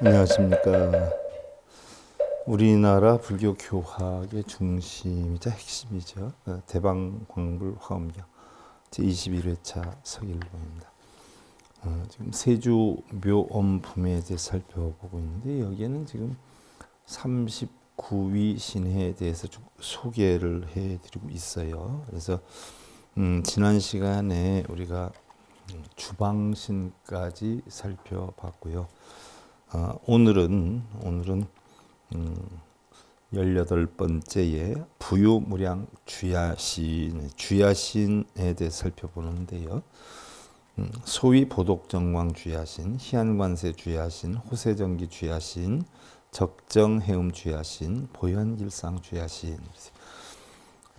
안녕하십니까. 우리나라 불교 교학의 중심이자 핵심이죠. 대방광불 화엄경 제21회차 서길보입니다. 지금 세주 묘엄품에 대해 살펴보고 있는데 여기에는 지금 39위 신해에 대해서 좀 소개를 해드리고 있어요. 그래서 지난 시간에 우리가 주방신까지 살펴봤고요. 오늘은 18번째에 부유무량 주야신에 대해 살펴보는데요. 소위 보독정광 주야신, 희안관세 주야신, 호세정기 주야신, 적정해음 주야신, 보현일상 주야신.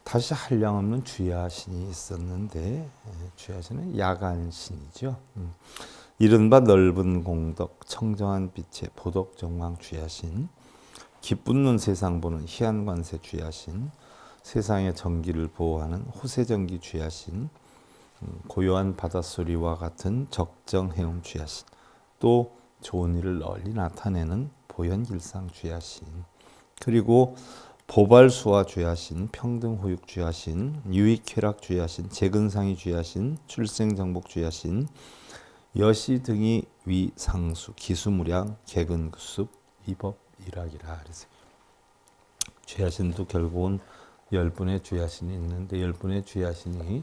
다시 한량없는 주야신이 있었는데 주야신은 야간신이죠. 이른바 넓은 공덕, 청정한 빛의 보독정광 주야신, 기쁜 세상 보는 희안관세 주야신, 세상의 정기를 보호하는 호세정기 주야신, 고요한 바닷소리와 같은 적정해음 주야신, 또 좋은 일을 널리 나타내는 보현일상 주야신, 그리고 보발수화 주야신, 평등호육 주야신, 유익쾌락 주야신, 재근상이 주야신, 출생정복 주야신, 여시 등이 위상수, 기수무량, 개근구습, 이법일학이라 그래서 주야신도 결국은 10분의 주야신이 있는데 10분의 주야신이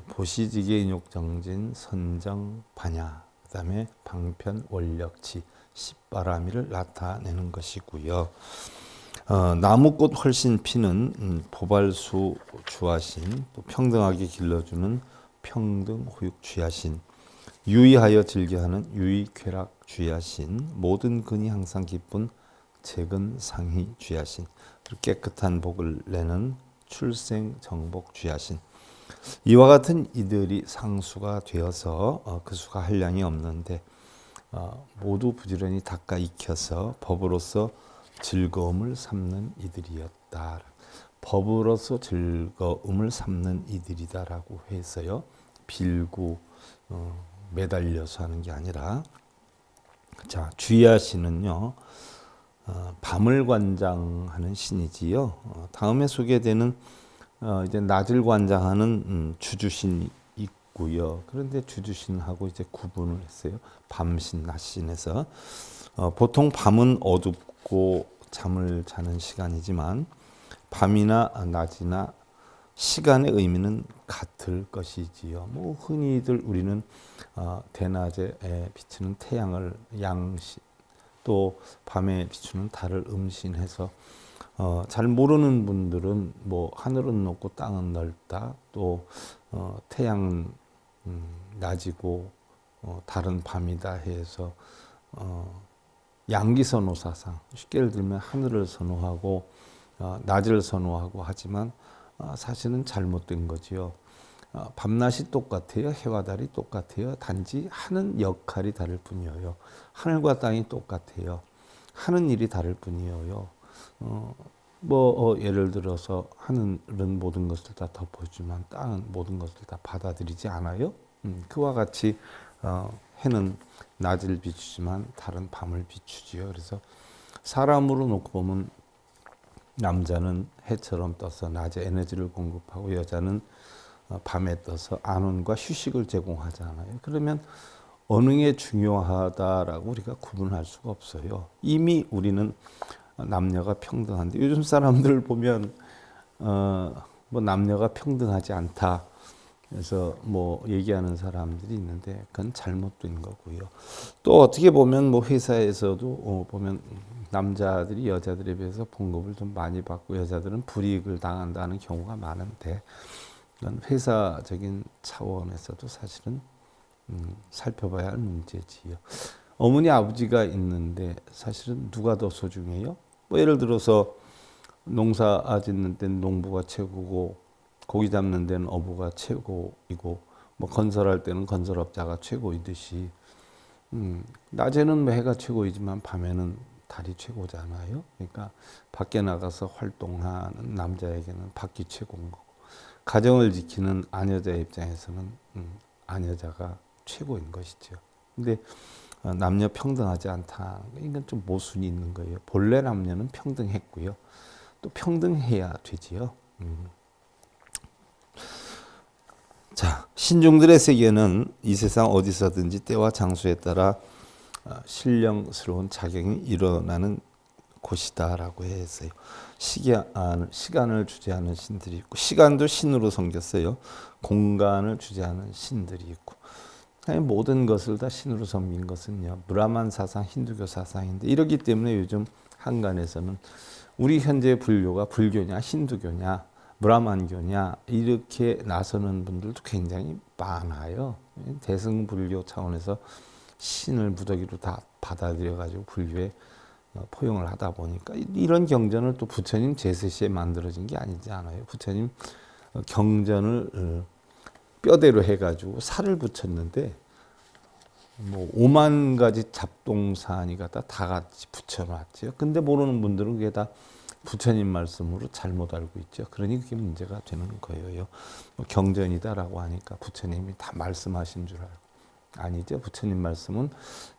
보시지계 인욕정진, 선정, 반야, 그 다음에 방편, 원력치, 십바라미를 나타내는 것이고요. 나무꽃 훨씬 피는 보발수 주야신, 또 평등하게 길러주는 평등호육 주야신, 유의하여 즐겨하는 유의쾌락 주야신, 모든 근이 항상 기쁜 재근상희 주야신, 깨끗한 복을 내는 출생정복 주야신. 이와 같은 이들이 상수가 되어서 그 수가 한량이 없는데 모두 부지런히 닦아 익혀서 법으로서 즐거움을 삼는 이들이었다. 법으로서 즐거움을 삼는 이들이다라고 해서요. 빌고 매달려서 하는 게 아니라, 자, 주야신은요, 밤을 관장하는 신이지요. 다음에 소개되는 이제 낮을 관장하는 주주신이 있고요. 그런데 주주신하고 이제 구분을 했어요. 밤신, 낮신에서 보통 밤은 어둡고 잠을 자는 시간이지만 밤이나 낮이나 시간의 의미는 같을 것이지요. 뭐 흔히들 우리는 대낮에 비추는 태양을 양신, 또 밤에 비추는 달을 음신해서 잘 모르는 분들은 뭐 하늘은 높고 땅은 넓다, 또 태양은 낮이고 달은 밤이다 해서 양기선호사상, 쉽게 예를 들면 하늘을 선호하고 낮을 선호하고 하지만 사실은 잘못된 거지요. 밤낮이 똑같아요. 해와 달이 똑같아요. 단지 하는 역할이 다를 뿐이에요. 하늘과 땅이 똑같아요. 하는 일이 다를 뿐이에요. 예를 들어서 하늘은 모든 것을 다 덮어주지만 땅은 모든 것을 다 받아들이지 않아요. 그와 같이 해는 낮을 비추지만 달은 밤을 비추지요. 그래서 사람으로 놓고 보면 남자는 해처럼 떠서 낮에 에너지를 공급하고 여자는 밤에 떠서 안원과 휴식을 제공하잖아요. 그러면 어느 게 중요하다라고 우리가 구분할 수가 없어요. 이미 우리는 남녀가 평등한데 요즘 사람들 보면 뭐 남녀가 평등하지 않다. 그래서 뭐 얘기하는 사람들이 있는데 그건 잘못된 거고요. 또 어떻게 보면 뭐 회사에서도 보면 남자들이 여자들에 비해서 봉급을 좀 많이 받고 여자들은 불이익을 당한다는 경우가 많은데 이건 회사적인 차원에서도 사실은 살펴봐야 할 문제지요. 어머니 아버지가 있는데 사실은 누가 더 소중해요? 뭐 예를 들어서 농사 짓는 데는 농부가 최고고 고기 잡는 데는 어부가 최고이고 뭐 건설할 때는 건설업자가 최고이듯이 낮에는 해가 최고이지만 밤에는 달이 최고잖아요. 그러니까 밖에 나가서 활동하는 남자에게는 밖이 최고인 거고 가정을 지키는 아녀자 입장에서는 아녀자가 최고인 것이죠. 근데 남녀 평등하지 않다. 이건 좀 모순이 있는 거예요. 본래 남녀는 평등했고요. 또 평등해야 되지요. 자, 신중들의 세계는 이 세상 어디서든지 때와 장소에 따라 신령스러운 작용이 일어나는 곳이다라고 했어요. 시간을 주재하는 신들이 있고, 시간도 신으로 섬겼어요. 공간을 주재하는 신들이 있고, 모든 것을 다 신으로 섬긴 것은요, 브라만 사상, 힌두교 사상인데, 이렇기 때문에 요즘 한간에서는 우리 현재 불교가 불교냐 힌두교냐 브라만교냐 이렇게 나서는 분들도 굉장히 많아요. 대승불교 차원에서 신을 무더기로 다 받아들여 가지고 불교에 포용을 하다 보니까 이런 경전을 또 부처님 제세시에 만들어진 게 아니지 않아요. 부처님 경전을 뼈대로 해가지고 살을 붙였는데 뭐 5만 가지 잡동사니 갖다 다 같이 붙여놨죠. 근데 모르는 분들은 그게 다 부처님 말씀으로 잘못 알고 있죠. 그러니 그게 문제가 되는 거예요. 경전이다라고 하니까 부처님이 다 말씀하신 줄 알고. 아니죠. 부처님 말씀은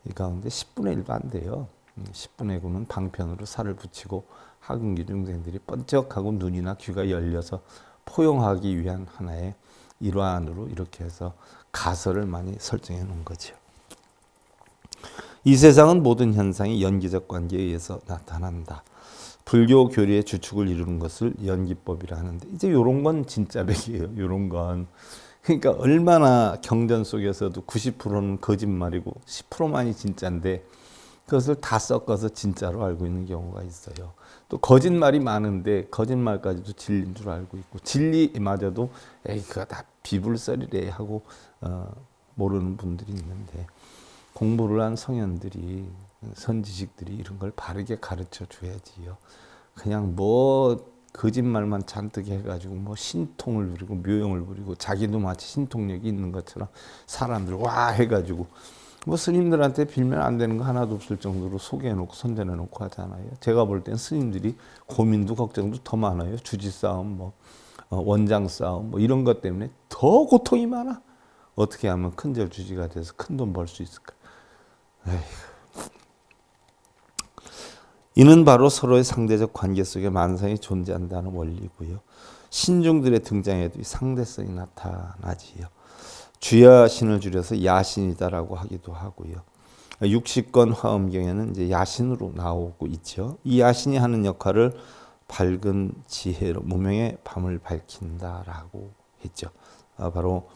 이 가운데 10분의 1도 안 돼요. 10분의 9는 방편으로 살을 붙이고 하근기 중생들이 번쩍하고 눈이나 귀가 열려서 포용하기 위한 하나의 일환으로 이렇게 해서 가설을 많이 설정해 놓은 거죠. 이 세상은 모든 현상이 연기적 관계에 의해서 나타난다. 불교 교리의 주축을 이루는 것을 연기법이라 하는데 이제 이런 건 진짜 백이에요. 이런 건. 그러니까 얼마나 경전 속에서도 90%는 거짓말이고 10%만이 진짜인데 그것을 다 섞어서 진짜로 알고 있는 경우가 있어요. 또 거짓말이 많은데 거짓말까지도 진리인 줄 알고 있고 진리마저도 에이 그거 다 비불설이래 하고 모르는 분들이 있는데 공부를 한 성현들이 선지식들이 이런 걸 바르게 가르쳐 줘야지요. 그냥 뭐 거짓말만 잔뜩 해가지고 뭐 신통을 부리고 묘용을 부리고 자기도 마치 신통력이 있는 것처럼 사람들 와 해가지고 뭐 스님들한테 빌면 안 되는 거 하나도 없을 정도로 소개해놓고 선전해놓고 하잖아요. 제가 볼 땐 스님들이 고민도 걱정도 더 많아요. 주지 싸움, 뭐 원장 싸움, 뭐 이런 것 때문에 더 고통이 많아. 어떻게 하면 큰절 주지가 돼서 큰 돈 벌 수 있을까? 에휴. 이는 바로 서로의 상대적 관계 속에 만상이 존재한다는 원리고요. 신중들의 등장에도 상대성이 나타나지요. 주야신을 줄여서 야신이다라고 하기도 하고요. 60권 화엄경에는 이제 야신으로 나오고 있죠. 이 야신이 하는 역할을 밝은 지혜로 무명의 밤을 밝힌다라고 했죠. 바로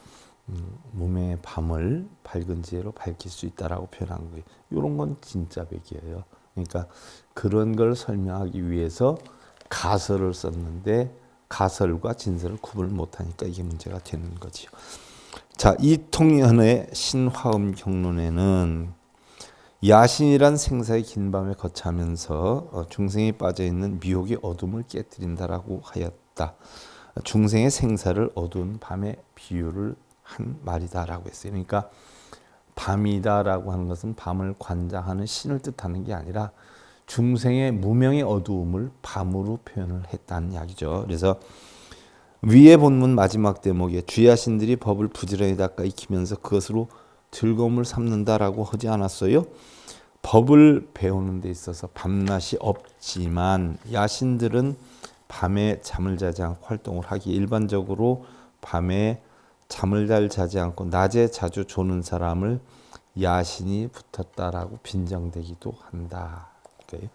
무명의 밤을 밝은 지혜로 밝힐 수 있다라고 표현한 거예요. 이런 건 진짜 백이에요. 그러니까 그런 걸 설명하기 위해서 가설을 썼는데 가설과 진설을 구분을 못하니까 이게 문제가 되는 거죠. 자, 이통현의 신화음 경론에는 야신이란 생사의 긴 밤에 거차면서 중생이 빠져있는 미혹의 어둠을 깨뜨린다라고 하였다. 중생의 생사를 어두운 밤에 비유를 한 말이다라고 했어요. 그러니까 밤이다라고 하는 것은 밤을 관장하는 신을 뜻하는 게 아니라 중생의 무명의 어두움을 밤으로 표현을 했다는 이야기죠. 그래서 위의 본문 마지막 대목에 주야신들이 법을 부지런히 닦아 익히면서 그것으로 즐거움을 삼는다라고 하지 않았어요? 법을 배우는 데 있어서 밤낮이 없지만 야신들은 밤에 잠을 자지 않고 활동을 하기 일반적으로 밤에 잠을 잘 자지 않고 낮에 자주 조는 사람을 야신이 붙었다라고 빈정되기도 한다. 그러니까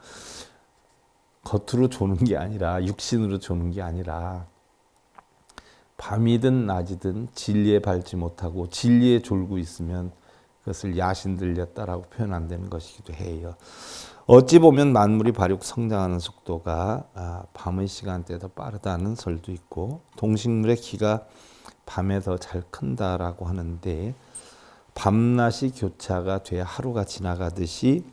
겉으로 조는 게 아니라 육신으로 조는 게 아니라 밤이든 낮이든 진리에 밟지 못하고 진리에 졸고 있으면 그것을 야신 들렸다라고 표현 안 되는 것이기도 해요. 어찌 보면 만물이 발육 성장하는 속도가 밤의 시간대에 더 빠르다는 설도 있고 동식물의 키가 밤에 더 잘 큰다라고 하는데 밤낮이 교차가 돼야 하루가 지나가듯이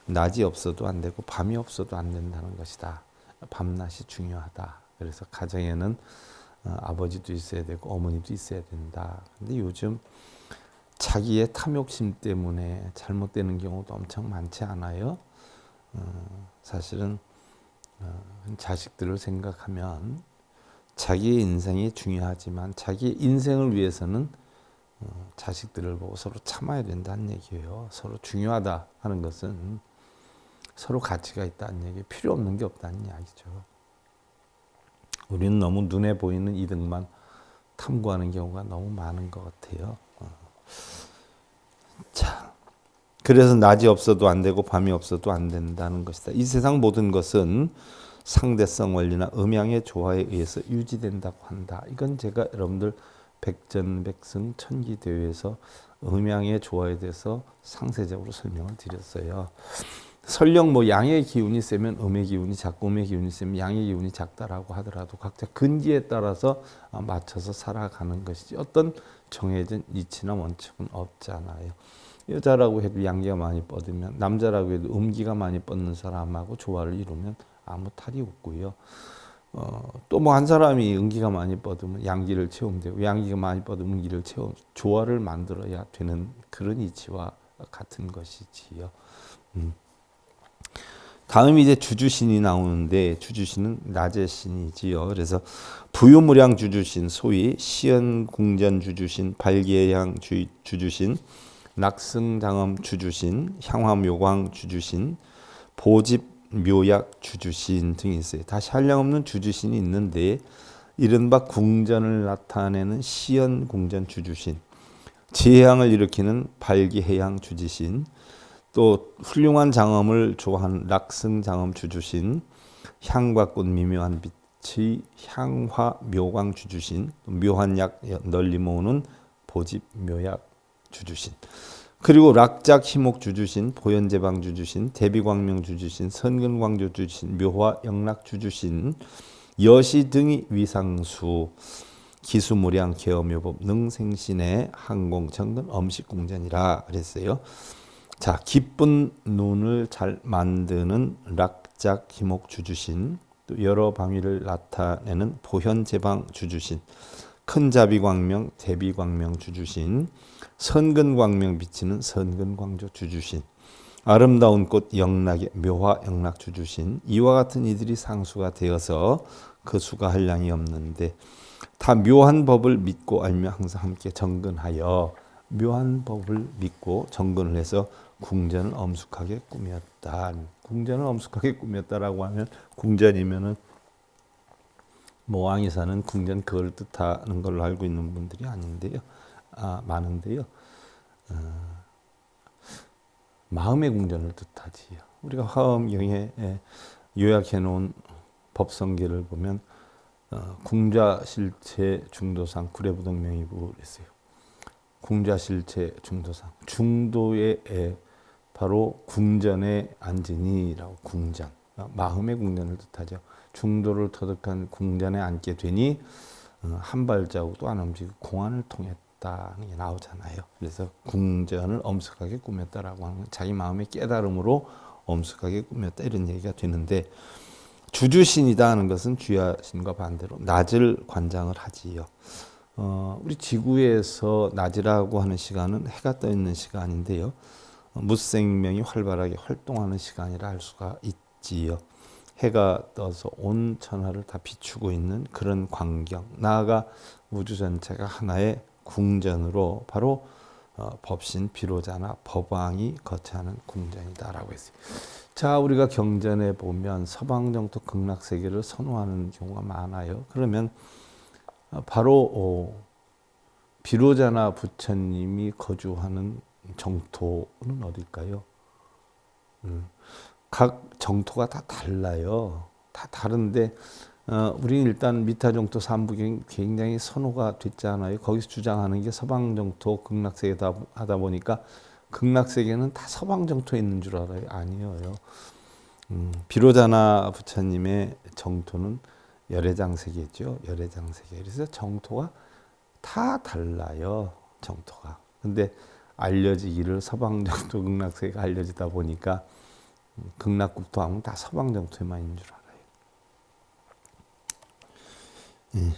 낮이 없어도 안 되고 밤이 없어도 안 된다는 것이다. 밤낮이 중요하다. 그래서 가정에는 아버지도 있어야 되고 어머니도 있어야 된다. 근데 요즘 자기의 탐욕심 때문에 잘못되는 경우도 엄청 많지 않아요? 사실은 자식들을 생각하면 자기의 인생이 중요하지만 자기의 인생을 위해서는 자식들을 보고 서로 참아야 된다는 얘기예요. 서로 중요하다 하는 것은 서로 가치가 있다는 얘기, 필요 없는 게 없다는 이야기죠. 우리는 너무 눈에 보이는 이득만 탐구하는 경우가 너무 많은 것 같아요. 자, 그래서 낮이 없어도 안 되고 밤이 없어도 안 된다는 것이다. 이 세상 모든 것은 상대성 원리나 음양의 조화에 의해서 유지된다고 한다. 이건 제가 여러분들 백전백승 천기대회에서 음양의 조화에 대해서 상세적으로 설명을 드렸어요. 설령 뭐 양의 기운이 세면 음의 기운이 작고 음의 기운이 세면 양의 기운이 작다라고 하더라도 각자 근기에 따라서 맞춰서 살아가는 것이지 어떤 정해진 이치나 원칙은 없잖아요. 여자라고 해도 양기가 많이 뻗으면 남자라고 해도 음기가 많이 뻗는 사람하고 조화를 이루면 아무 탈이 없고요. 또 뭐 한 사람이 음기가 많이 뻗으면 양기를 채우면 되고 양기가 많이 뻗으면 음기를 채우면 조화를 만들어야 되는 그런 이치와 같은 것이지요. 다음 이제 주주신이 나오는데 주주신은 낮의 신이지요. 그래서 부유무량 주주신, 소위 시연궁전 주주신, 발기해양 주주신, 낙승장엄 주주신, 향화묘광 주주신, 보집묘약 주주신 등이 있어요. 다시 한량없는 주주신이 있는데 이른바 궁전을 나타내는 시연궁전 주주신, 재해양을 일으키는 발기해양 주지신, 또 훌륭한 장엄을 좋아하는 낙승장엄 주주신, 향과 꽃 미묘한 빛의 향화묘광 주주신, 묘한 약 널리 모으는 보집묘약 주주신, 그리고 락작 희목 주주신, 보현제방 주주신, 대비광명 주주신, 선근광조 주주신, 묘화 영락 주주신, 여시 등이 위상수, 기수무량 계엄묘법 능생신의 항공정근 엄식궁전이라 그랬어요. 자, 기쁜 눈을 잘 만드는 락작 희목 주주신, 또 여러 방위를 나타내는 보현제방 주주신, 큰 자비광명 대비광명 주주신, 선근광명 비치는 선근광조 주주신, 아름다운 꽃 영락의 묘화 영락 주주신, 이와 같은 이들이 상수가 되어서 그 수가 한량이 없는데 다 묘한 법을 믿고 알며 항상 함께 정근하여, 묘한 법을 믿고 정근을 해서 궁전을 엄숙하게 꾸몄다. 궁전을 엄숙하게 꾸몄다라고 하면 궁전이면은 뭐 왕이 사는 궁전 그걸 뜻하는 걸로 알고 있는 분들이 아닌데요. 많은데요. 마음의 궁전을 뜻하지요. 우리가 화엄경에 요약해 놓은 법성계를 보면 궁좌실체 중도상 구례부동명이부 했어요. 궁좌실체 중도상, 중도에 바로 궁전에 앉으니라고, 궁전, 마음의 궁전을 뜻하죠. 중도를 터득한 궁전에 앉게 되니 한 발자국도 안 움직이고 공안을 통했다는 게 나오잖아요. 그래서 궁전을 엄숙하게 꾸몄다라고 하는 건 자기 마음의 깨달음으로 엄숙하게 꾸몄다 이런 얘기가 되는데, 주주신이다 하는 것은 주야신과 반대로 낮을 관장을 하지요. 우리 지구에서 낮이라고 하는 시간은 해가 떠 있는 시간인데요. 무생명이 활발하게 활동하는 시간이라 할 수가 있지요. 해가 떠서 온 천하를 다 비추고 있는 그런 광경, 나아가 우주 전체가 하나의 궁전으로 바로 법신 비로자나 법왕이 거처하는 궁전이다라고 했어요. 자, 우리가 경전에 보면 서방정토 극락세계를 선호하는 경우가 많아요. 그러면 바로 비로자나 부처님이 거주하는 정토는 어딜까요? 각 정토가 다 달라요. 다 다른데 우리는 일단 미타정토 삼부경이 굉장히 선호가 됐잖아요. 거기서 주장하는 게 서방정토 극락세계다 하다 보니까 극락세계는 다 서방정토에 있는 줄 알아요. 아니에요. 비로자나 부처님의 정토는 열애장세계죠. 열애장세계. 그래서 정토가 다 달라요. 정토가. 근데 알려지기를 서방정토 극락세계가 알려지다 보니까 극락국토 하면 다 서방정토에만 있는 줄 알아요.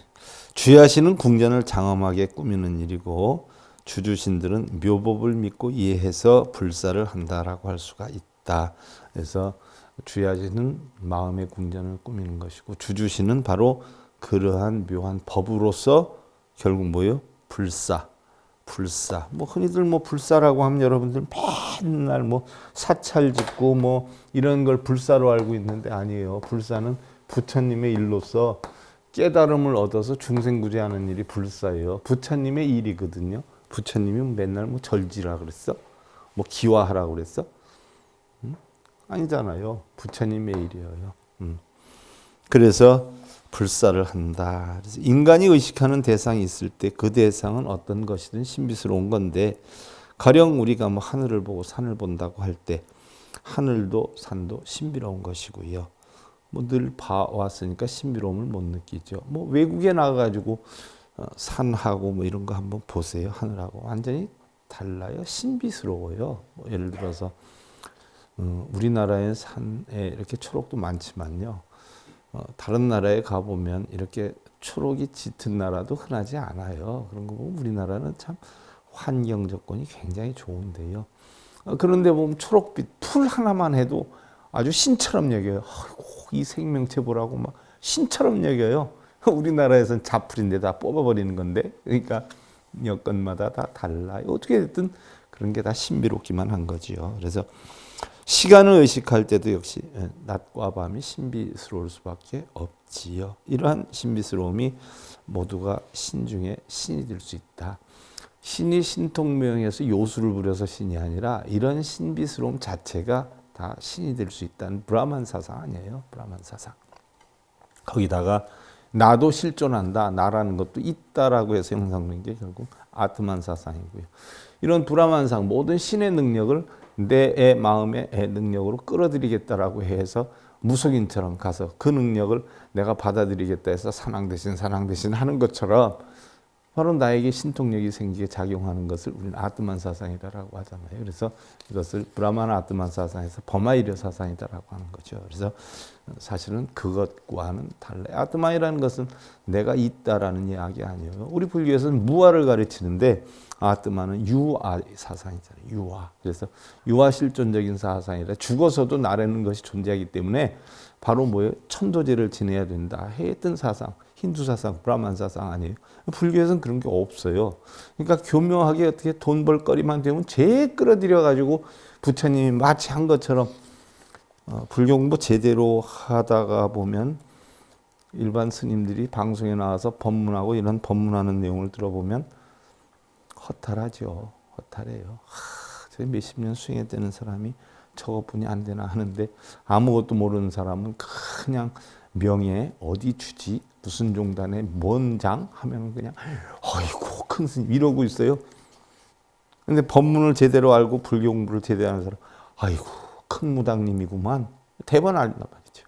주야신은 궁전을 장엄하게 꾸미는 일이고 주주신들은 묘법을 믿고 이해해서 불사를 한다라고 할 수가 있다. 그래서 주야신은 마음의 궁전을 꾸미는 것이고 주주신은 바로 그러한 묘한 법으로서 결국 뭐예요? 불사. 불사. 뭐 흔히들 뭐 불사라고 하면 여러분들 맨날 뭐 사찰 짓고 뭐 이런 걸 불사로 알고 있는데 아니에요. 불사는 부처님의 일로서 깨달음을 얻어서 중생구제하는 일이 불사예요. 부처님의 일이거든요. 부처님이 맨날 뭐 절지라 그랬어? 뭐 기화하라 그랬어? 아니잖아요. 부처님의 일이에요. 그래서 불사를 한다. 그래서 인간이 의식하는 대상이 있을 때 그 대상은 어떤 것이든 신비스러운 건데, 가령 우리가 뭐 하늘을 보고 산을 본다고 할 때 하늘도 산도 신비로운 것이고요. 뭐 늘 봐왔으니까 신비로움을 못 느끼죠. 뭐 외국에 나가가지고 산하고 뭐 이런 거 한번 보세요. 하늘하고 완전히 달라요. 신비스러워요. 뭐 예를 들어서 우리나라의 산에 이렇게 초록도 많지만요. 다른 나라에 가보면 이렇게 초록이 짙은 나라도 흔하지 않아요. 그런 거 보면 우리나라는 참 환경 조건이 굉장히 좋은데요. 그런데 보면 초록빛 풀 하나만 해도 아주 신처럼 여겨요. 아이고, 이 생명체 보라고 막 신처럼 여겨요. 우리나라에서는 자풀인데 다 뽑아버리는 건데, 그러니까 여건마다 다 달라요. 어떻게 됐든 그런 게 다 신비롭기만 한 거지요. 그래서 시간을 의식할 때도 역시 낮과 밤이 신비스러울 수밖에 없지요. 이러한 신비스러움이 모두가 신 중에 신이 될 수 있다. 신이 신통명에서 요술을 부려서 신이 아니라 이런 신비스러움 자체가 다 신이 될 수 있다는 브라만 사상 아니에요. 브라만 사상. 거기다가 나도 실존한다. 나라는 것도 있다라고 해서 형성된 게 결국 아트만 사상이고요. 이런 브라만상 모든 신의 능력을 내 마음의 능력으로 끌어들이겠다라고 해서 무속인처럼 가서 그 능력을 내가 받아들이겠다 해서 산왕 대신 하는 것처럼 바로 나에게 신통력이 생기게 작용하는 것을 우리는 아트만 사상이다라고 하잖아요. 그래서 이것을 브라만 아트만 사상에서 버마이려 사상이다라고 하는 거죠. 그래서 사실은 그것과는 달라요. 아트만이라는 것은 내가 있다라는 이야기 아니에요. 우리 불교에서는 무아를 가르치는데 아트만은 유아 사상이잖아요. 유아. 그래서 유아 실존적인 사상이라 죽어서도 나라는 것이 존재하기 때문에 바로 뭐예요? 천도제를 지내야 된다 했던 사상. 힌두 사상, 브라만 사상 아니에요. 불교에서는 그런 게 없어요. 그러니까 교묘하게 어떻게 돈 벌 거리만 되면 제일 끌어들여 가지고 부처님이 마치 한 것처럼 불교 공부 제대로 하다가 보면 일반 스님들이 방송에 나와서 법문하고 이런 법문하는 내용을 들어보면 허탈하죠. 허탈해요. 저 몇십 년 수행했다는 사람이 저것뿐이 안 되나 하는데 아무것도 모르는 사람은 그냥 명예 어디 주지 무슨 종단의 뭔 장 하면 그냥 아이고 큰 스님 이러고 있어요. 근데 법문을 제대로 알고 불교 공부를 제대로 하는 사람 아이고 큰 무당님이구만 대번 알나 말이죠.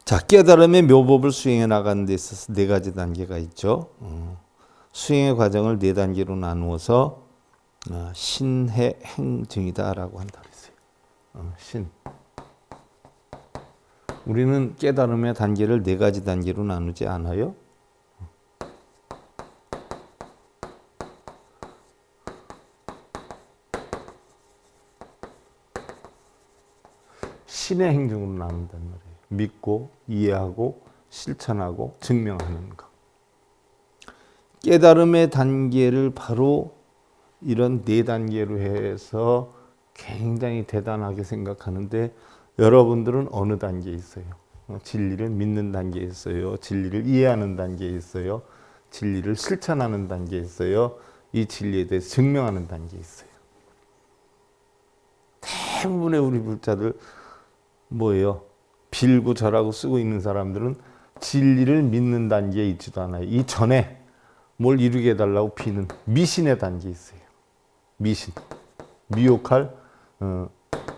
자, 깨달음의 묘법을 수행해 나가는 데 있어서 네 가지 단계가 있죠. 수행의 과정을 네 단계로 나누어서 신해 행증이다라고 한다 그랬어요. 신. 우리는 깨달음의 단계를 네 가지 단계로 나누지 않아요? 신의 행정으로 나눈단 말이에요. 믿고 이해하고 실천하고 증명하는 것. 깨달음의 단계를 바로 이런 네 단계로 해서 굉장히 대단하게 생각하는데 여러분들은 어느 단계에 있어요? 진리를 믿는 단계에 있어요. 진리를 이해하는 단계에 있어요. 진리를 실천하는 단계에 있어요. 이 진리에 대해서 증명하는 단계에 있어요. 대부분의 우리 불자들 뭐예요? 빌고 절하고 쓰고 있는 사람들은 진리를 믿는 단계에 있지도 않아요. 이 전에 뭘 이루게 해달라고 비는 미신의 단계에 있어요. 미신. 미혹할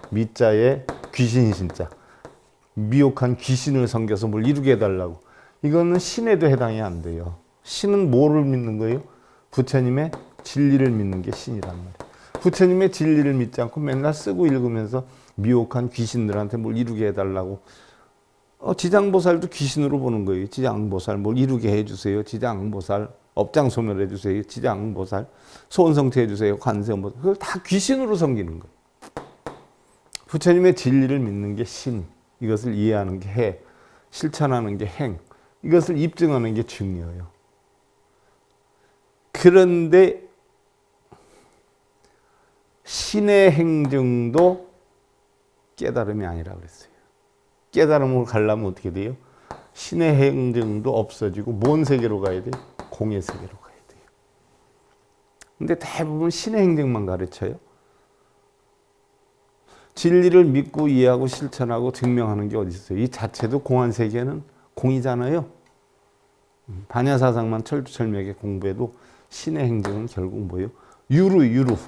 미자에 귀신 신자. 미혹한 귀신을 섬겨서 뭘 이루게 해달라고. 이거는 신에도 해당이 안 돼요. 신은 뭐를 믿는 거예요? 부처님의 진리를 믿는 게 신이란 말이에요. 부처님의 진리를 믿지 않고 맨날 쓰고 읽으면서 미혹한 귀신들한테 뭘 이루게 해달라고. 지장보살도 귀신으로 보는 거예요. 지장보살 뭘 이루게 해주세요. 지장보살 업장소멸 해주세요. 지장보살 소원성취 해주세요. 관세음보살. 그걸 다 귀신으로 섬기는 거예요. 부처님의 진리를 믿는 게 신. 이것을 이해하는 게 해. 실천하는 게 행. 이것을 입증하는 게 증이에요. 그런데 신의 행정도 깨달음이 아니라 그랬어요. 깨달음을 가려면 어떻게 돼요? 신의 행정도 없어지고 뭔 세계로 가야 돼요? 공의 세계로 가야 돼요. 근데 대부분 신의 행정만 가르쳐요. 진리를 믿고 이해하고 실천하고 증명하는 게 어디 있어요? 이 자체도 공한 세계는 공이잖아요. 반야사상만 철두철미하게 공부해도 신의 행정은 결국 뭐예요? 유루는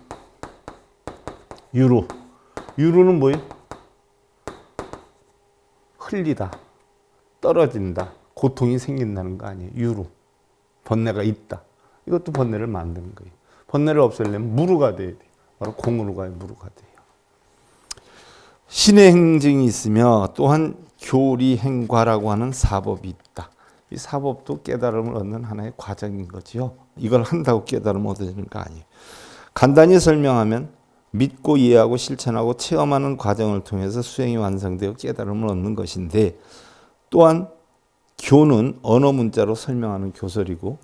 뭐예요? 흘리다, 떨어진다, 고통이 생긴다는 거 아니에요. 유루. 번뇌가 있다. 이것도 번뇌를 만드는 거예요. 번뇌를 없애려면 무루가 돼야 돼요. 바로 공으로 가야 무루가 돼요. 신의 행정이 있으며 또한 교리행과라고 하는 사법이 있다. 이 사법도 깨달음을 얻는 하나의 과정인 거지요. 이걸 한다고 깨달음을 얻어지는 거 아니에요. 간단히 설명하면 믿고 이해하고 실천하고 체험하는 과정을 통해서 수행이 완성되어 깨달음을 얻는 것인데, 또한 교는 언어 문자로 설명하는 교설이고,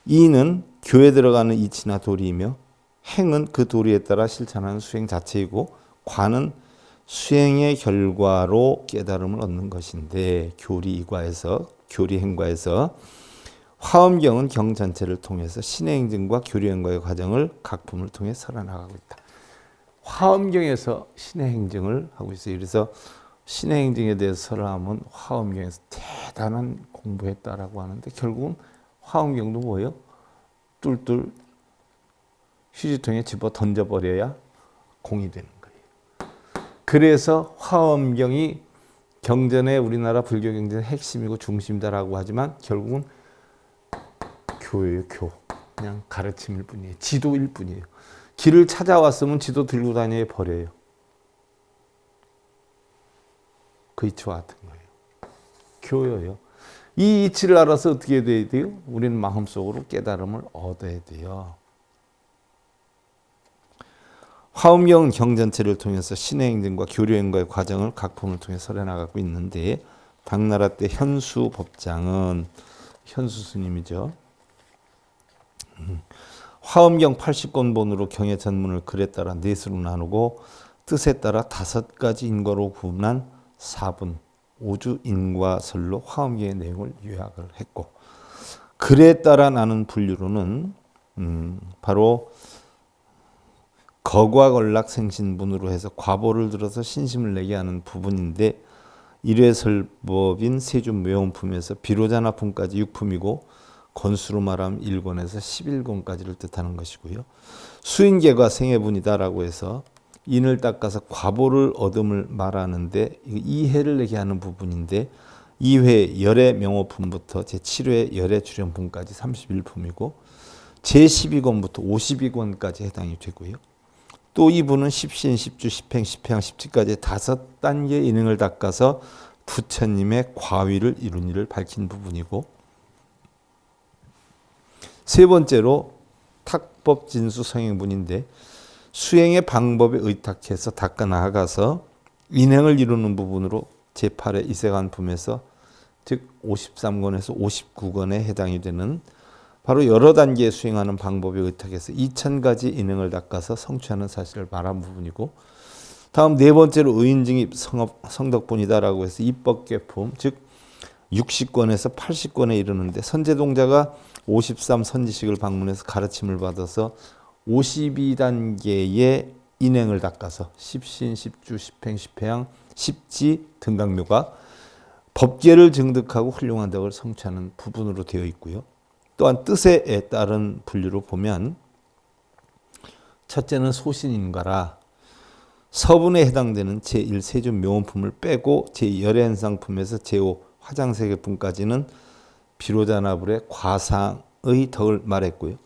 이는 교에 들어가는 이치나 도리이며, 행은 그 도리에 따라 실천하는 수행 자체이고, 과는 수행의 결과로 깨달음을 얻는 것인데, 교리행과에서 화엄경은 경 전체를 통해서 신의 행정과 교리행과의 과정을 각품을 통해 설해나가고 있다. 화엄경에서 신의 행정을 하고 있어요. 그래서 신의 행정에 대해서 설하면 화엄경에서 대단한 공부했다라고 하는데, 결국은 화엄경도 뭐예요? 뚫뚫 휴지통에 집어 던져버려야 공이 되는 거예요. 그래서 화엄경이 경전의 우리나라 불교 경전의 핵심이고 중심이다라고 하지만 결국은 교예요. 그냥 가르침일 뿐이에요. 지도일 뿐이에요. 길을 찾아왔으면 지도 들고 다녀야 버려요. 그 이치와 같은 거예요. 교여요. 이 이치를 알아서 어떻게 돼야 돼요? 우리는 마음속으로 깨달음을 얻어야 돼요. 화엄경은 경 전체를 통해서 신의 행정과 교류행과의 과정을 각품을 통해 설해나가고 있는데, 당나라 때 현수 법장은, 현수 스님이죠. 화엄경 80권본으로 경의 전문을 글에 따라 넷으로 나누고 뜻에 따라 5가지 인과로 구분한 4분 5주 인과설로 화엄경의 내용을 요약을 했고, 글에 따라 나눈 분류로는 바로 거과걸락생신분으로 해서 과보를 들어서 신심을 내게 하는 부분인데, 일회설법인 세준묘원품에서 비로자나품까지 6품이고 권수로 말하면 1권에서 11권까지를 뜻하는 것이고요. 수인계가 생해분이다라고 해서 인을 닦아서 과보를 얻음을 말하는데, 이해를 내게 하는 부분인데, 2회 열의 명호품부터 제7회 열의 출연품까지 31품이고 제12권부터 52권까지 해당이 되고요. 또 이분은 십신, 십주, 십행, 십회양, 십지까지 5단계 인행을 닦아서 부처님의 과위를 이룬 일을 밝힌 부분이고, 세 번째로 탁법진수 성행분인데, 수행의 방법에 의탁해서 닦아 나아가서 인행을 이루는 부분으로 제8회 이세간품에서 즉 53권에서 59권에 해당이 되는 바로 여러 단계에 수행하는 방법에 의탁해서 2000가지 인행을 닦아서 성취하는 사실을 말한 부분이고, 다음 네 번째로 의인증입 성덕분이다라고 해서 입법계품 즉 60권에서 80권에 이르는데, 선제동자가 53 선지식을 방문해서 가르침을 받아서 52단계의 인행을 닦아서 십신, 십주, 십행, 십회양, 십지 등강묘가 법계를 증득하고 훌륭한 덕을 성취하는 부분으로 되어 있고요. 또한 뜻에 따른 분류로 보면, 첫째는 소신인과라 서분에 해당되는 제1 세준 묘원품을 빼고 제 열의 제5 화장세계품까지는 비로자나불의 과상의 덕을 말했고요.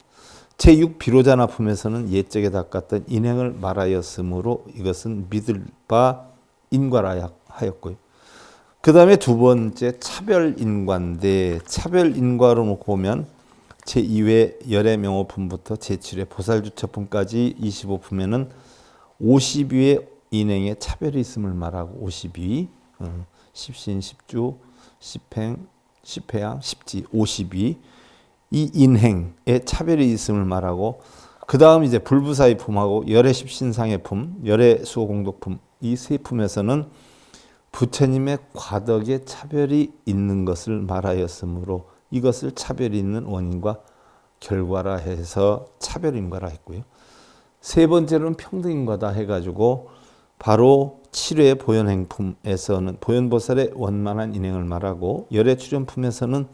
제6 비로자나품에서는 옛적에 닦았던 인행을 말하였으므로 이것은 믿을 바 인과라 하였고요. 그 다음에 두 번째 차별인과인데, 차별인과로 놓고 보면 제2회 열의 명호품부터 제7회 보살주처품까지 25품에는 52회 인행에 차별이 있음을 말하고 52, 십신, 십주, 십행, 십회양, 십지 52 이 인행에 차별이 있음을 말하고, 그 다음 이제 불부사의 품하고 열의 십신상의 품, 열의 수호공덕품, 이 세 품에서는 부처님의 과덕에 차별이 있는 것을 말하였으므로 이것을 차별이 있는 원인과 결과라 해서 차별인과라 했고요. 세 번째로는 평등인과다 해가지고 바로 7회 보현행품에서는 보현보살의 원만한 인행을 말하고, 열의 출현품에서는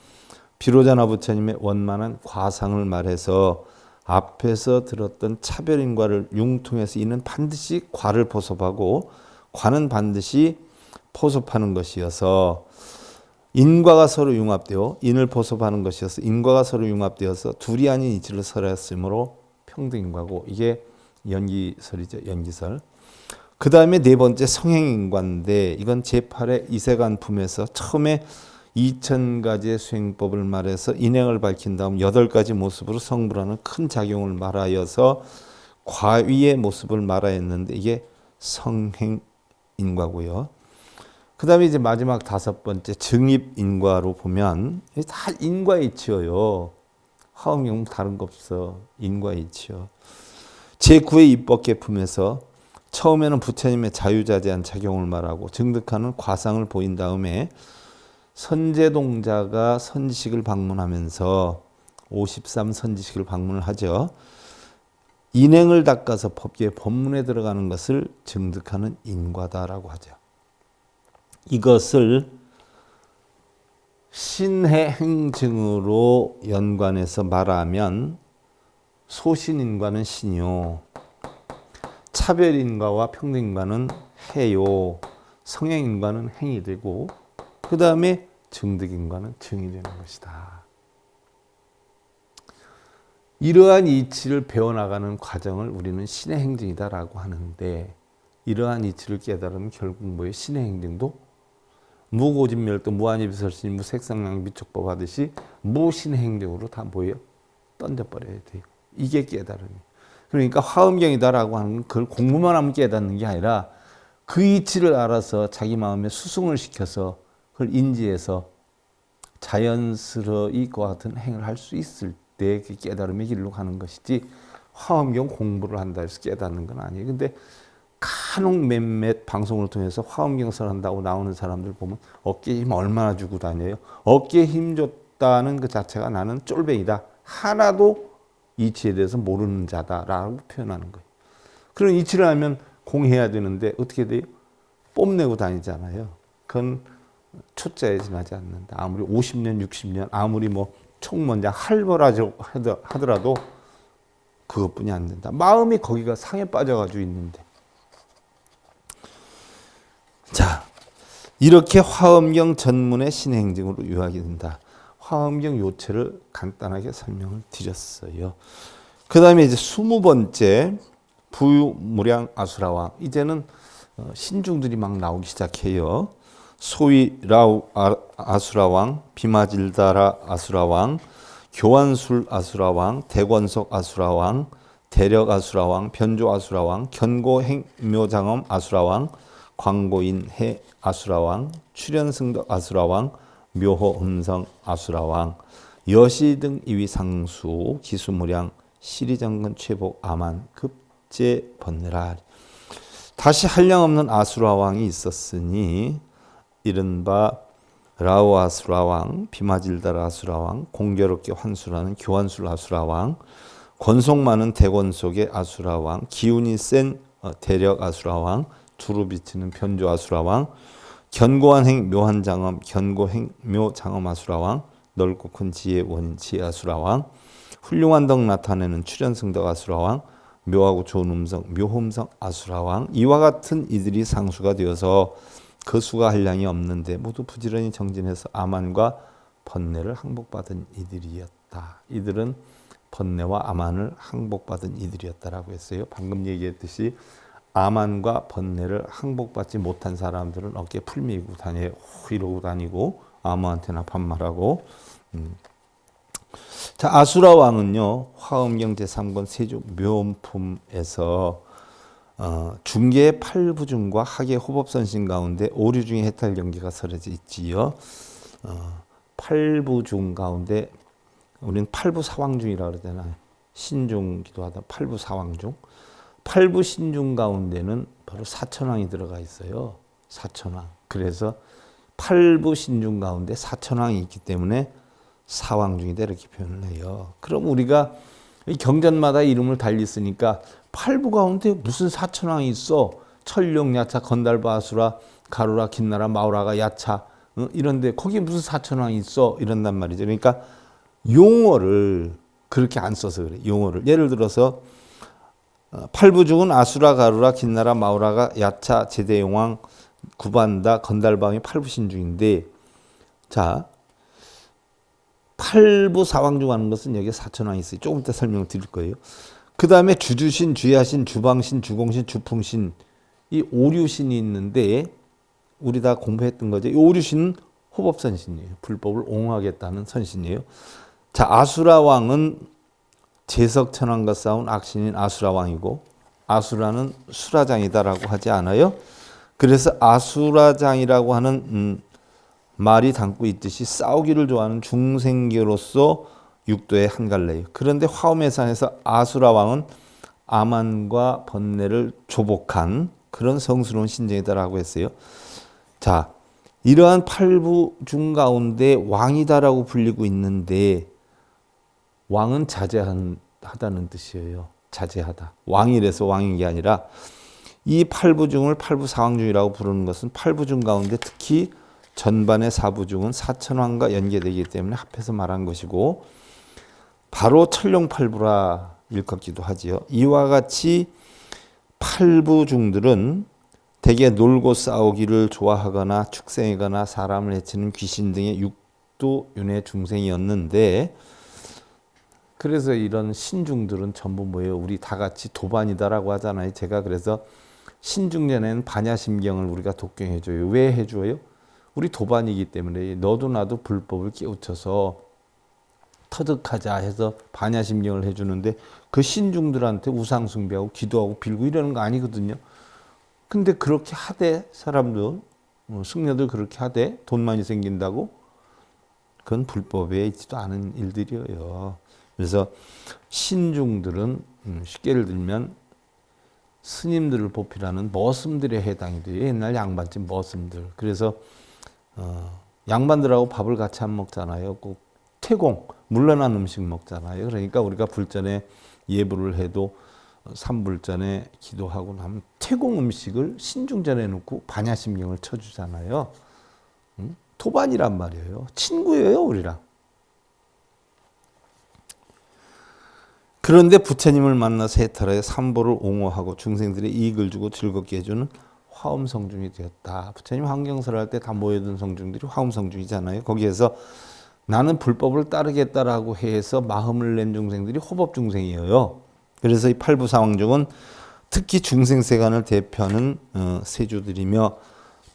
비로자나 부처님의 원만한 과상을 말해서 앞에서 들었던 차별인과를 융통해서 이는 반드시 과를 포섭하고 과는 반드시 포섭하는 것이어서, 인과가 서로 융합되어 인을 포섭하는 것이어서 인과가 서로 융합되어서 둘이 아닌 이치를 설하였으므로 평등인과고, 이게 연기설이죠. 연기설. 그 다음에 네 번째 성행인과인데, 이건 제8회 이세간품에서 처음에 2000가지의 수행법을 말해서 인행을 밝힌 다음 8가지 모습으로 성불하는 큰 작용을 말하여서 과위의 모습을 말하였는데, 이게 성행인과고요. 그 다음에 이제 마지막 5번째 증입인과로 보면 다 인과에 치여요. 화엄경 다른 거 없어. 인과에 치여. 제9의 입법계품에서 처음에는 부처님의 자유자재한 작용을 말하고 증득하는 과상을 보인 다음에 선제동자가 선지식을 방문하면서 53 선지식을 방문을 하죠. 인행을 닦아서 법계의 법문에 들어가는 것을 증득하는 인과다라고 하죠. 이것을 신해행증으로 연관해서 말하면 소신인과는 신이요, 차별인과와 평등인과는 해요, 성행인과는 행이 되고, 그 다음에 증득인과는 증이 되는 것이다. 이러한 이치를 배워나가는 과정을 우리는 신의 행증이다라고 하는데, 이러한 이치를 깨달으면 결국 뭐예요? 신의 행증도 무고진멸도 무한이비설신 무색상량 미촉법 하듯이 무신의 행증으로 다 뭐예요? 던져버려야 돼요. 이게 깨달음이. 그러니까 화엄경이다라고 하는 건 그걸 공부만 하면 깨닫는 게 아니라 그 이치를 알아서 자기 마음에 수승을 시켜서 그걸 인지해서 자연스러이 그와 같은 행을 할 수 있을 때 그 깨달음의 길로 가는 것이지, 화엄경 공부를 한다 해서 깨닫는 건 아니에요. 근데 간혹 몇몇 방송을 통해서 화엄경설 한다고 나오는 사람들 보면 어깨에 힘 얼마나 주고 다녀요. 어깨에 힘 줬다는 그 자체가 나는 쫄뱅이다, 하나도 이치에 대해서 모르는 자다라고 표현하는 거예요. 그런 이치를 하면 공해야 되는데 어떻게 돼요? 뽐내고 다니잖아요. 그건 초짜에 지나지 않는다. 아무리 50년 60년 아무리 뭐 총무원장 할벌하죠 하더라도 그것뿐이 안 된다. 마음이 거기가 상에 빠져가지고 있는데. 자, 이렇게 화엄경 전문의 신행증으로 요약이 된다. 화엄경 요체를 간단하게 설명을 드렸어요. 그 다음에 이제 20번째 부유무량 아수라왕. 이제는 신중들이 막 나오기 시작해요. 소위 라우 아수라왕, 비마질다라 아수라왕, 교환술 아수라왕, 대권속 아수라왕, 대력 아수라왕, 변조 아수라왕, 견고행묘장엄 아수라왕, 광고인해 아수라왕, 출현승덕 아수라왕, 묘호음성 아수라왕, 여시 등 이위 상수, 기수무량, 시리정근 최복 아만, 급제 번뇌라. 다시 한량없는 아수라왕이 있었으니 이른바 라우 아수라왕, 비마질달 아수라왕, 공교롭게 환수라는 교환술 아수라왕, 권속 많은 대권속의 아수라왕, 기운이 센 대력 아수라왕, 두루 비치는 변조 아수라왕, 견고한 행 묘한 장엄, 견고행 묘 장엄 아수라왕, 넓고 큰 지혜 원인 지혜 아수라왕, 훌륭한 덕 나타내는 출현승덕 아수라왕, 묘하고 좋은 음성 묘음성 아수라왕, 이와 같은 이들이 상수가 되어서 그 수가 한량이 없는데 모두 부지런히 정진해서 아만과 번뇌를 항복받은 이들이었다. 이들은 번뇌와 아만을 항복받은 이들이었다라고 했어요. 방금 얘기했듯이 아만과 번뇌를 항복받지 못한 사람들은 어깨에 풀 메고 다녀요. 이러고 다니고 아무한테나 반말하고. 자, 아수라 왕은요, 화엄경 제3권 세조 묘음품에서 중계의 8부중과 학의 호법선신 가운데 오류 중에 해탈 경계가 설해져 있지요. 8부중 가운데 우리는 팔부사왕중이라고 그러잖아요. 신중 기도하다 팔부사왕중. 팔부신중 가운데는 바로 사천왕이 들어가 있어요. 사천왕. 그래서 팔부신중 가운데 사천왕이 있기 때문에 사왕중이다 이렇게 표현을 해요. 그럼 우리가 경전마다 이름을 달리 쓰니까 팔부 가운데 무슨 사천왕이 있어? 철룡, 야차, 건달바, 아수라, 가루라, 긴나라, 마우라가, 야차 이런데 거기에 무슨 사천왕이 있어? 이런단 말이죠. 그러니까 용어를 그렇게 안 써서 그래. 용어를. 예를 들어서 팔부중은 아수라, 가루라, 긴나라, 마우라가, 야차, 제대용왕, 구반다, 건달방이 팔부신중인데 자 팔부사왕중 하는 것은 여기에 사천왕이 있어요. 조금 이따 설명을 드릴 거예요. 그 다음에 주주신, 주야신, 주방신, 주공신, 주풍신 이 오류신이 있는데 우리 다 공부했던 거죠. 이 오류신은 호법선신이에요. 불법을 옹호하겠다는 선신이에요. 자, 아수라왕은 제석천왕과 싸운 악신인 아수라왕이고 아수라는 수라장이다라고 하지 않아요? 그래서 아수라장이라고 하는 말이 담고 있듯이 싸우기를 좋아하는 중생계로서 육도의 한 갈래예요. 그런데 화엄해산에서 아수라왕은 아만과 번뇌를 조복한 그런 성스러운 신정이다라고 했어요. 자, 이러한 팔부중 가운데 왕이다라고 불리고 있는데 왕은 자제하다는 뜻이에요. 자제하다. 왕이라서 왕인 게 아니라 이 팔부중을 팔부사왕중이라고 부르는 것은 팔부중 가운데 특히 전반의 사부중은 사천왕과 연계되기 때문에 합해서 말한 것이고 바로 철룡팔부라 일컫기도 하지요. 이와 같이 팔부중들은 대개 놀고 싸우기를 좋아하거나 축생이거나 사람을 해치는 귀신 등의 육도윤회 중생이었는데 그래서 이런 신중들은 전부 뭐예요? 우리 다 같이 도반이다라고 하잖아요. 제가 그래서 신중전에는 반야심경을 우리가 독경해줘요. 왜 해줘요? 우리 도반이기 때문에 너도 나도 불법을 깨우쳐서 터득하자 해서 반야심경을 해주는데 그 신중들한테 우상숭배하고 기도하고 빌고 이러는 거 아니거든요. 근데 그렇게 하되 사람들, 승려들 그렇게 하되 돈 많이 생긴다고? 그건 불법에 있지도 않은 일들이에요. 그래서 신중들은 쉽게 들면 스님들을 보필하는 머슴들에 해당이 돼요. 옛날 양반집 머슴들. 그래서 양반들하고 밥을 같이 안 먹잖아요. 꼭 태공, 물러난 음식 먹잖아요. 그러니까 우리가 불전에 예불을 해도 삼불전에 기도하고 나면 태공 음식을 신중전에 놓고 반야심경을 쳐주잖아요. 도반이란 말이에요. 친구예요, 우리랑. 그런데 부처님을 만나서 해탈하여 삼보를 옹호하고 중생들의 이익을 주고 즐겁게 해주는 화엄성중이 되었다. 부처님 환경설 할 때 다 모여든 성중들이 화엄성중이잖아요. 거기에서 나는 불법을 따르겠다라고 해서 마음을 낸 중생들이 호법중생이에요. 그래서 이 팔부사왕중은 특히 중생세간을 대표하는 세주들이며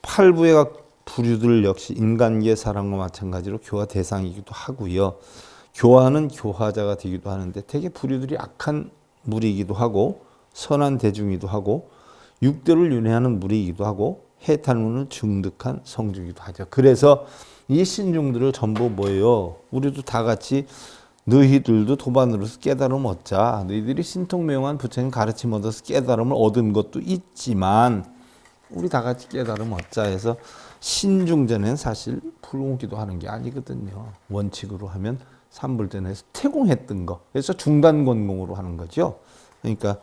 팔부의 각 부류들 역시 인간계 사람과 마찬가지로 교화 대상이기도 하고요. 교화는 교화자가 되기도 하는데 되게 부류들이 악한 무리이기도 하고 선한 대중이기도 하고 육도를 윤회하는 무리이기도 하고 해탈문을 중득한 성중이기도 하죠. 그래서 이 신중들을 전부 뭐예요? 우리도 다 같이 너희들도 도반으로서 깨달음 얻자. 너희들이 신통명한 부처님 가르침 얻어서 깨달음을 얻은 것도 있지만 우리 다 같이 깨달음 얻자 해서 신중전에는 사실 불공기도 하는 게 아니거든요. 원칙으로 하면 삼불전에서 태공했던 거. 그래서 중단권공으로 하는 거죠. 그러니까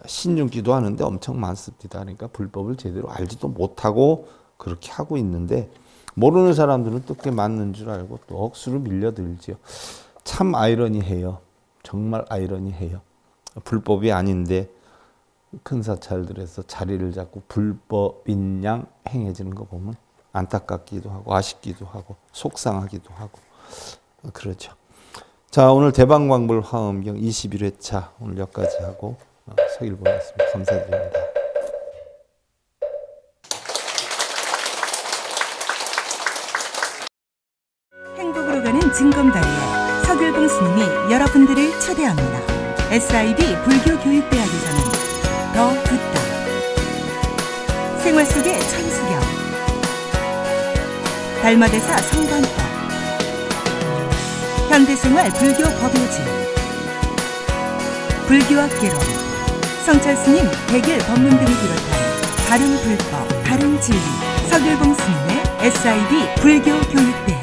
신중기도 하는데 엄청 많습니다. 그러니까 불법을 제대로 알지도 못하고 그렇게 하고 있는데 모르는 사람들은 또 그게 맞는 줄 알고 또 억수로 밀려들지요. 참 아이러니해요. 정말 아이러니해요. 불법이 아닌데 큰 사찰들에서 자리를 잡고 불법인 양 행해지는 거 보면 안타깝기도 하고 아쉽기도 하고 속상하기도 하고 그렇죠. 자, 오늘 대방광불 화엄경 21회차 오늘 여기까지 하고 서길 보냈습니다. 감사드립니다. 행복으로 가는 징검다리에 서길봉 스님이 여러분들을 초대합니다. SIB 불교교육대학에서는 더 듣다, 생활 속의 천수경, 달마대사 성관법, 현대생활 불교 법요지, 불교학개론, 성찰스님 100일 법문 등을 비롯한 바른 불법, 바른 진리, 서길봉 스님의 SIB 불교 교육대학.